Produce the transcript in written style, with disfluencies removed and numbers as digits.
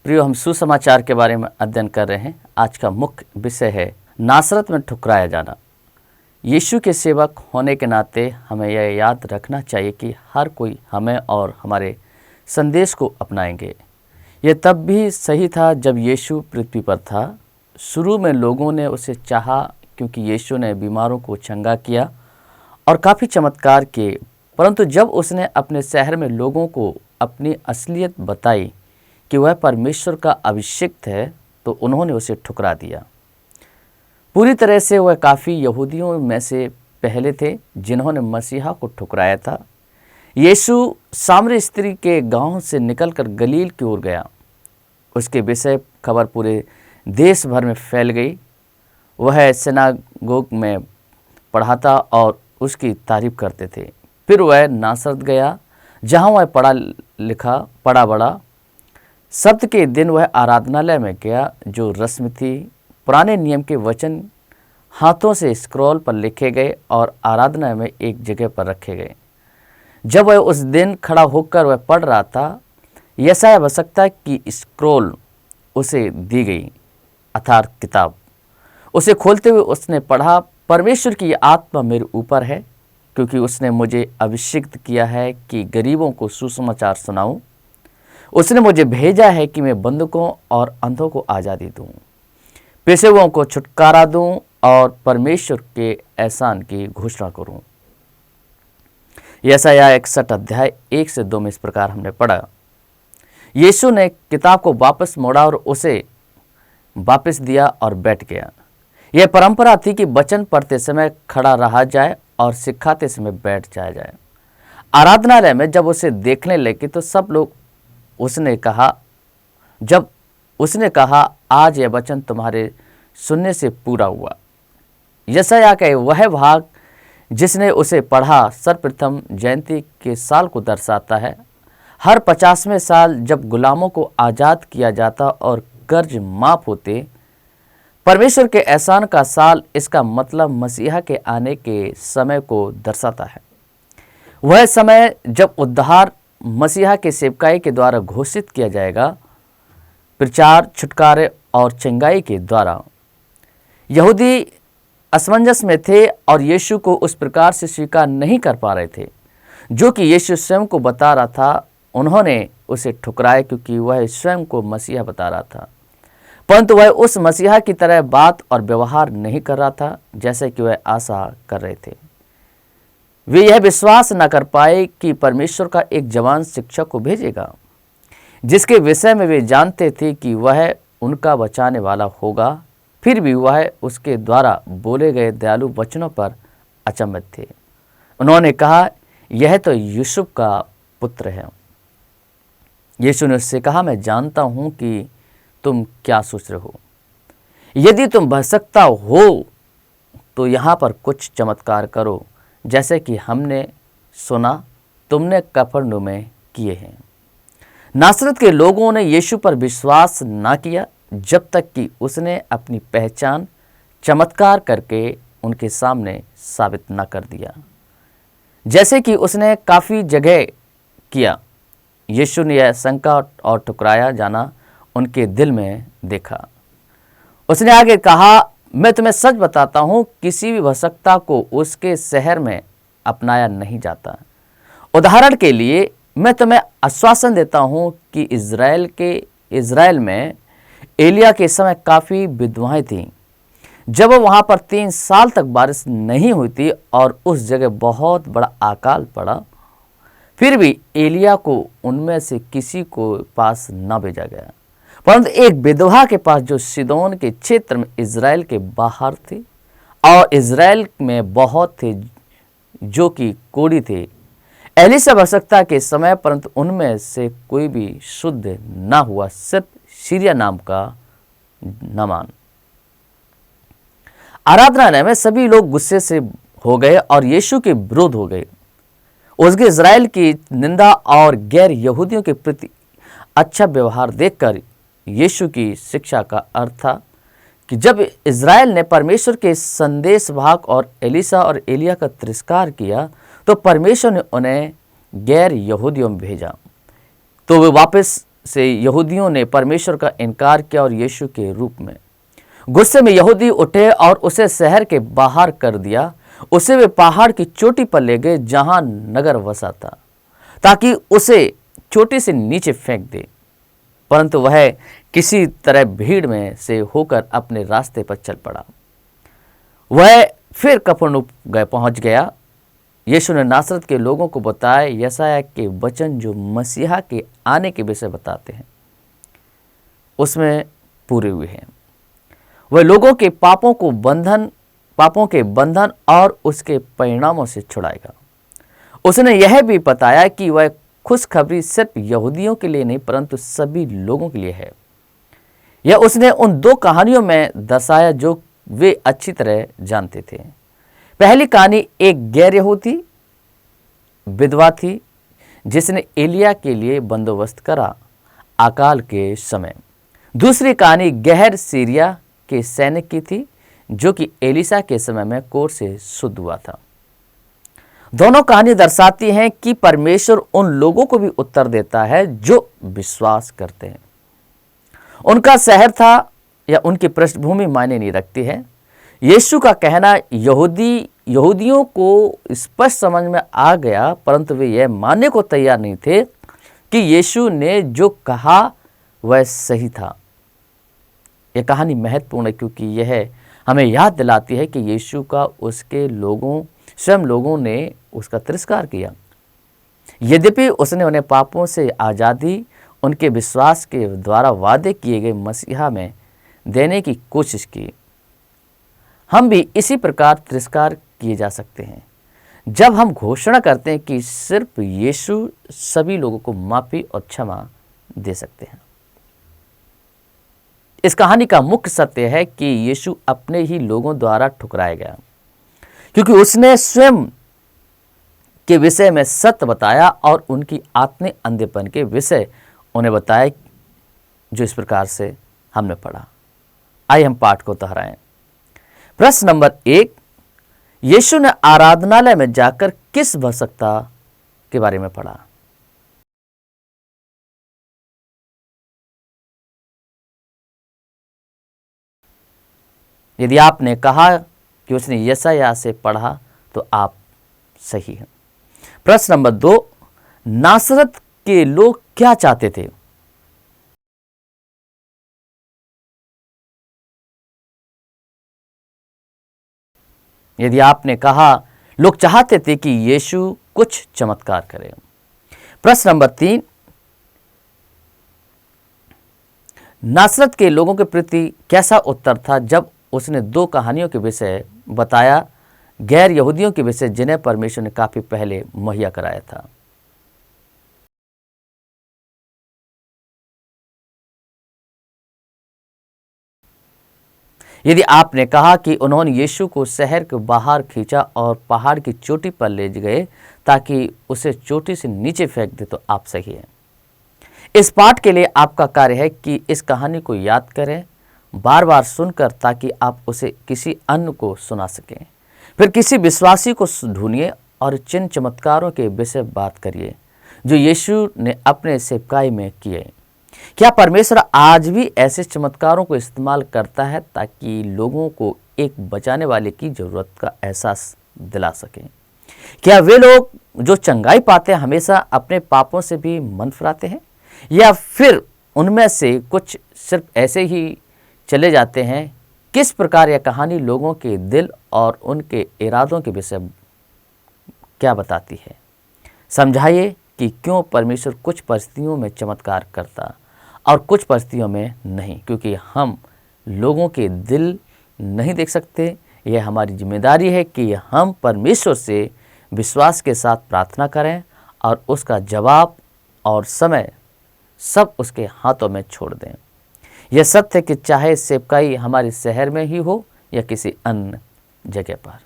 प्रियो, हम सुसमाचार के बारे में अध्ययन कर रहे हैं। आज का मुख्य विषय है नासरत में ठुकराया जाना। यीशु के सेवक होने के नाते हमें यह याद रखना चाहिए कि हर कोई हमें और हमारे संदेश को अपनाएंगे। यह तब भी सही था जब यीशु पृथ्वी पर था। शुरू में लोगों ने उसे चाहा क्योंकि यीशु ने बीमारों को चंगा किया और काफ़ी चमत्कार किए, परंतु जब उसने अपने शहर में लोगों को अपनी असलियत बताई कि वह परमेश्वर का अभिषिक्त है, तो उन्होंने उसे ठुकरा दिया। पूरी तरह से वह काफ़ी यहूदियों में से पहले थे जिन्होंने मसीहा को ठुकराया था। यीशु सामरी स्त्री के गांव से निकलकर गलील की ओर गया। उसके विषय खबर पूरे देश भर में फैल गई। वह सिनागोग में पढ़ाता और उसकी तारीफ करते थे। फिर वह नासरत गया जहाँ वह पढ़ा बड़ा। सब्त के दिन वह आराधनालय में गया जो रस्म थी। पुराने नियम के वचन हाथों से स्क्रॉल पर लिखे गए और आराधना में एक जगह पर रखे गए। जब वह उस दिन खड़ा होकर वह पढ़ रहा था, यशायाह भविष्यवक्ता की स्क्रॉल उसे दी गई, अर्थात किताब। उसे खोलते हुए उसने पढ़ा, परमेश्वर की आत्मा मेरे ऊपर है क्योंकि उसने मुझे अभिषिक्त किया है कि गरीबों को सुसमाचार सुनाऊं। उसने मुझे भेजा है कि मैं बंधकों और अंधों को आज़ादी दूं, पेशे हुओं को छुटकारा दूं और परमेश्वर के एहसान की घोषणा करूं। यशायाह 61 अध्याय 1 से 2 में इस प्रकार हमने पढ़ा। यीशु ने किताब को वापस मोड़ा और उसे वापस दिया और बैठ गया। यह परंपरा थी कि वचन पढ़ते समय खड़ा रहा जाए और सिखाते समय बैठ जाया जाए। आराधनालय में जब उसे देखने लगे तो सब लोग जब उसने कहा आज यह वचन तुम्हारे सुनने से पूरा हुआ। यशायाह का वह भाग जिसने उसे पढ़ा सर्वप्रथम जयंती के साल को दर्शाता है। हर 50वें साल जब गुलामों को आज़ाद किया जाता और कर्ज माफ होते, परमेश्वर के एहसान का साल, इसका मतलब मसीहा के आने के समय को दर्शाता है। वह समय जब उद्धार मसीहा के सेवकाई के द्वारा घोषित किया जाएगा, प्रचार, छुटकारे और चंगाई के द्वारा। यहूदी असमंजस में थे और यीशु को उस प्रकार से स्वीकार नहीं कर पा रहे थे जो कि यीशु स्वयं को बता रहा था। उन्होंने उसे ठुकराया क्योंकि वह स्वयं को मसीहा बता रहा था, परंतु वह उस मसीहा की तरह बात और व्यवहार नहीं कर रहा था जैसे कि वह आशा कर रहे थे। वे यह विश्वास न कर पाए कि परमेश्वर का एक जवान शिक्षक को भेजेगा जिसके विषय में वे जानते थे कि वह उनका बचाने वाला होगा। फिर भी वह उसके द्वारा बोले गए दयालु वचनों पर अचंभित थे। उन्होंने कहा, यह तो यूसुफ का पुत्र है। यीशु ने उससे कहा, मैं जानता हूं कि तुम क्या सोच रहे हो। यदि तुम भटकता हो तो यहाँ पर कुछ चमत्कार करो जैसे कि हमने सुना तुमने कफरनहूम में किए हैं। नासरत के लोगों ने यीशु पर विश्वास न किया जब तक कि उसने अपनी पहचान चमत्कार करके उनके सामने साबित न कर दिया, जैसे कि उसने काफ़ी जगह किया। यीशु ने यह शंका और ठुकराया जाना उनके दिल में देखा। उसने आगे कहा, मैं तुम्हें सच बताता हूं, किसी भी भटकता को उसके शहर में अपनाया नहीं जाता। उदाहरण के लिए मैं तुम्हें आश्वासन देता हूं कि इज़राइल में एलिया के समय काफ़ी विधवाएं थीं। जब वहां पर 3 साल तक बारिश नहीं हुई थी और उस जगह बहुत बड़ा अकाल पड़ा, फिर भी एलिया को उनमें से किसी को पास न भेजा गया, परंतु एक विधवा के पास जो सीदोन के क्षेत्र में इज़राइल के बाहर थे, और इज़राइल में बहुत थे जो कि कोढ़ी थे। एलीशा भविष्यवक्ता के समय, परंतु उनमें से कोई भी शुद्ध न हुआ, सिर्फ सीरिया नाम का नामान। आराधनालय में सभी लोग गुस्से से हो गए और यीशु के विरोध हो गए। उसके इज़राइल की निंदा और गैर यहूदियों के प्रति अच्छा व्यवहार देखकर यीशु की शिक्षा का अर्थ था कि जब इज़राइल ने परमेश्वर के संदेश भाग और एलीशा और एलिया का तिरस्कार किया, तो परमेश्वर ने उन्हें गैर यहूदियों में भेजा, तो वे वापस से यहूदियों ने परमेश्वर का इनकार किया और यीशु के रूप में गुस्से में यहूदी उठे और उसे शहर के बाहर कर दिया। उसे वे पहाड़ की चोटी पर ले गए जहां नगर बसा था, ताकि उसे चोटी से नीचे फेंक दे, परंतु वह किसी तरह भीड़ में से होकर अपने रास्ते पर चल पड़ा। वह फिर कफरनहूम पहुंच गया। यीशु ने नासरत के लोगों को बताया यशायाह के वचन जो मसीहा के आने के विषय बताते हैं, उसमें पूरे हुए हैं। वह लोगों के पापों के बंधन और उसके परिणामों से छुड़ाएगा। उसने यह भी बताया कि वह खुशखबरी सिर्फ यहूदियों के लिए नहीं परंतु सभी लोगों के लिए है। यह उसने उन दो कहानियों में दर्शाया जो वे अच्छी तरह जानते थे। पहली कहानी एक गैर यहूदी विधवा थी जिसने एलिया के लिए बंदोबस्त करा अकाल के समय। दूसरी कहानी गहर सीरिया के सैनिक की थी जो कि एलिसा के समय में कोढ़ से शुद्ध हुआ था। दोनों कहानी दर्शाती हैं कि परमेश्वर उन लोगों को भी उत्तर देता है जो विश्वास करते हैं। उनका शहर था या उनकी पृष्ठभूमि मायने नहीं रखती है। यीशु का कहना यहूदियों को स्पष्ट समझ में आ गया, परंतु वे यह मानने को तैयार नहीं थे कि यीशु ने जो कहा वह सही था। यह कहानी महत्वपूर्ण है क्योंकि यह हमें याद दिलाती है कि यीशु का उसके स्वयं लोगों ने उसका तिरस्कार किया। यद्यपि उसने उन्हें पापों से आज़ादी उनके विश्वास के द्वारा वादे किए गए मसीहा में देने की कोशिश की। हम भी इसी प्रकार तिरस्कार किए जा सकते हैं जब हम घोषणा करते हैं कि सिर्फ यीशु सभी लोगों को माफी और क्षमा दे सकते हैं। इस कहानी का मुख्य सत्य है कि यीशु अपने ही लोगों द्वारा ठुकराया गया क्योंकि उसने स्वयं के विषय में सत्य बताया और उनकी आत्मिक अंधेपन के विषय उन्हें बताया, जो इस प्रकार से हमने पढ़ा। आइए हम पाठ को दोहराएं। प्रश्न नंबर 1, यीशु ने आराधनालय में जाकर किस भक्सकता के बारे में पढ़ा? यदि आपने कहा कि उसने यशायाह से पढ़ा तो आप सही हैं। प्रश्न नंबर 2, नासरत के लोग क्या चाहते थे? यदि आपने कहा लोग चाहते थे कि यीशु कुछ चमत्कार करे। प्रश्न नंबर 3, नासरत के लोगों के प्रति कैसा उत्तर था जब उसने दो कहानियों के विषय बताया, गैर यहूदियों के विषय जिन्हें परमेश्वर ने काफी पहले मुहैया कराया था? यदि आपने कहा कि उन्होंने यीशु को शहर के बाहर खींचा और पहाड़ की चोटी पर ले गए ताकि उसे चोटी से नीचे फेंक दे तो आप सही हैं। इस पाठ के लिए आपका कार्य है कि इस कहानी को याद करें, बार बार सुनकर, ताकि आप उसे किसी अन्य को सुना सकें। फिर किसी विश्वासी को ढूंढिए और चिन्ह चमत्कारों के विषय बात करिए जो यीशु ने अपने सेवकाई में किए। क्या परमेश्वर आज भी ऐसे चमत्कारों को इस्तेमाल करता है ताकि लोगों को एक बचाने वाले की जरूरत का एहसास दिला सके? क्या वे लोग जो चंगाई पाते हैं हमेशा अपने पापों से भी मन फिराते हैं, या फिर उनमें से कुछ सिर्फ ऐसे ही चले जाते हैं? किस प्रकार यह कहानी लोगों के दिल और उनके इरादों के विषय क्या बताती है? समझाइए कि क्यों परमेश्वर कुछ परिस्थितियों में चमत्कार करता और कुछ परिस्थितियों में नहीं। क्योंकि हम लोगों के दिल नहीं देख सकते। यह हमारी जिम्मेदारी है कि हम परमेश्वर से विश्वास के साथ प्रार्थना करें और उसका जवाब और समय सब उसके हाथों में छोड़ दें। यह सत्य है कि चाहे सेवकाई हमारे शहर में ही हो या किसी अन्य जगह पर।